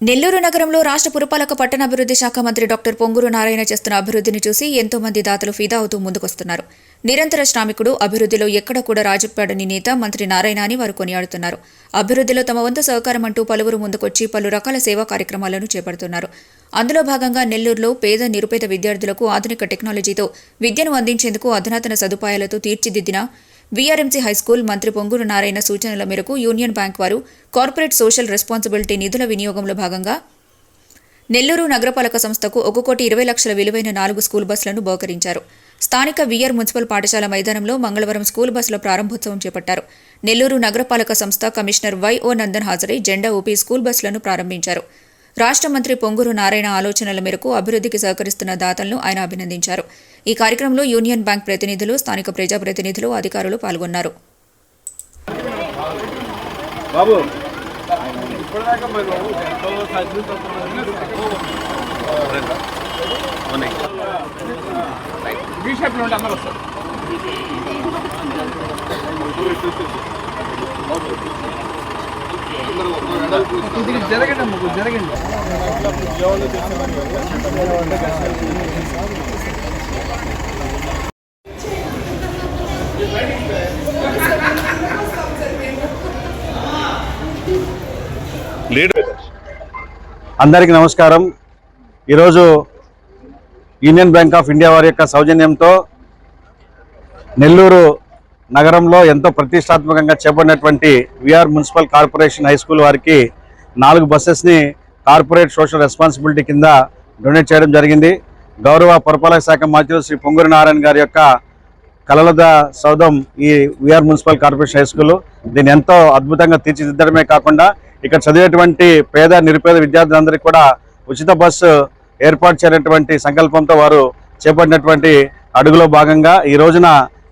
నెల్లూరు నగరంలో రాష్ట్ర పురపాలక పట్టణాభివృద్ధి శాఖ మంత్రి డాక్టర్ పొంగూరు నారాయణ చేస్తున్న అభివృద్ధిని చూసి ఎంతో మంది దాతలు ఫిదా అవుతూ ముందుకొస్తున్నారు. నిరంతర శ్రామికుడు, అభివృద్ధిలో ఎక్కడ కూడా రాజప్పాడని నేత మంత్రి నారాయణ అని వారు కొనియాడుతున్నారు. అభివృద్ధిలో తమ వంతు సహకారం అంటూ పలువురు ముందుకొచ్చి పలు రకాల సేవా కార్యక్రమాలను చేపడుతున్నారు. అందులో భాగంగా నెల్లూరులో పేద నిరుపేద విద్యార్థులకు ఆధునిక టెక్నాలజీతో విద్యను అందించేందుకు అధునాతన సదుపాయాలతో తీర్చిదిద్దిన వీఆర్ఎంసీ హైస్కూల్ మంత్రి పొంగూరు నారాయణ సూచనల మేరకు యూనియన్ బ్యాంక్ వారు కార్పొరేట్ సోషల్ రెస్పాన్సిబిలిటీ నిధుల వినియోగంలో భాగంగా నెల్లూరు నగరపాలక సంస్థకు 1,20,00,000 విలువైన 4 స్కూల్ బస్సులను బహుకరించారు. స్థానిక వీఆర్ మున్సిపల్ పాఠశాల మైదానంలో మంగళవారం స్కూల్ బస్సుల ప్రారంభోత్సవం చేపట్టారు. నెల్లూరు నగరపాలక సంస్థ కమిషనర్ వైఓ నందన్ హాజరై జెండా ఊపి స్కూల్ బస్సులను ప్రారంభించారు. రాష్ట్ర మంత్రి పొంగూరు నారాయణ ఆలోచనల మేరకు అభివృద్ధికి సహకరిస్తున్న దాతలను ఆయన అభినందించారు. ఈ కార్యక్రమంలో యూనియన్ బ్యాంక్ ప్రతినిధులు, స్థానిక ప్రజాప్రతినిధులు, అధికారులు పాల్గొన్నారు. అందరికీ నమస్కారం. ఈరోజు యూనియన్ బ్యాంక్ ఆఫ్ ఇండియా వారి యొక్క సౌజన్యంతో నెల్లూరు నగరంలో ఎంతో ప్రతిష్టాత్మకంగా చేపట్టినటువంటి VR municipal corporation high school వారికి 4 బస్సెస్ని కార్పొరేట్ సోషల్ రెస్పాన్సిబిలిటీ కింద డొనేట్ చేయడం జరిగింది. గౌరవ పురపాలక శాఖ మంత్రులు శ్రీ పొంగూరు నారాయణ గారి యొక్క కలలద సౌధం ఈ VR municipal corporation high school. దీన్ని ఎంతో అద్భుతంగా తీర్చిదిద్దడమే కాకుండా ఇక్కడ చదివేటువంటి పేద నిరుపేద విద్యార్థులందరికీ కూడా ఉచిత బస్సు ఏర్పాటు చేయనటువంటి సంకల్పంతో వారు చేపట్టినటువంటి అడుగులో భాగంగా ఈ రోజున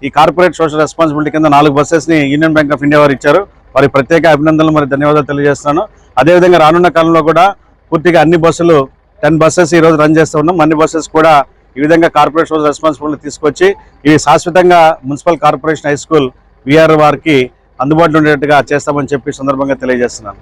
ఈ కార్పొరేట్ సోషల్ రెస్పాన్సిబిలిటీ కింద 4 బస్సెస్ని యూనియన్ బ్యాంక్ ఆఫ్ ఇండియా వారు ఇచ్చారు. వారికి ప్రత్యేక అభినందనలు మరియు ధన్యవాదాలు తెలియజేస్తున్నాను. అదేవిధంగా రానున్న కాలంలో కూడా పూర్తిగా అన్ని బస్సులు 10 బస్సెస్ ఈరోజు రన్ చేస్తూ ఉన్నాం. అన్ని బస్సెస్ కూడా ఈ విధంగా కార్పొరేట్ సోషల్ రెస్పాన్సిబిలిటీ తీసుకొచ్చి ఇవి శాశ్వతంగా municipal corporation high school VR వారికి అందుబాటులో ఉండేట్టుగా చేస్తామని చెప్పి సందర్భంగా తెలియజేస్తున్నాను.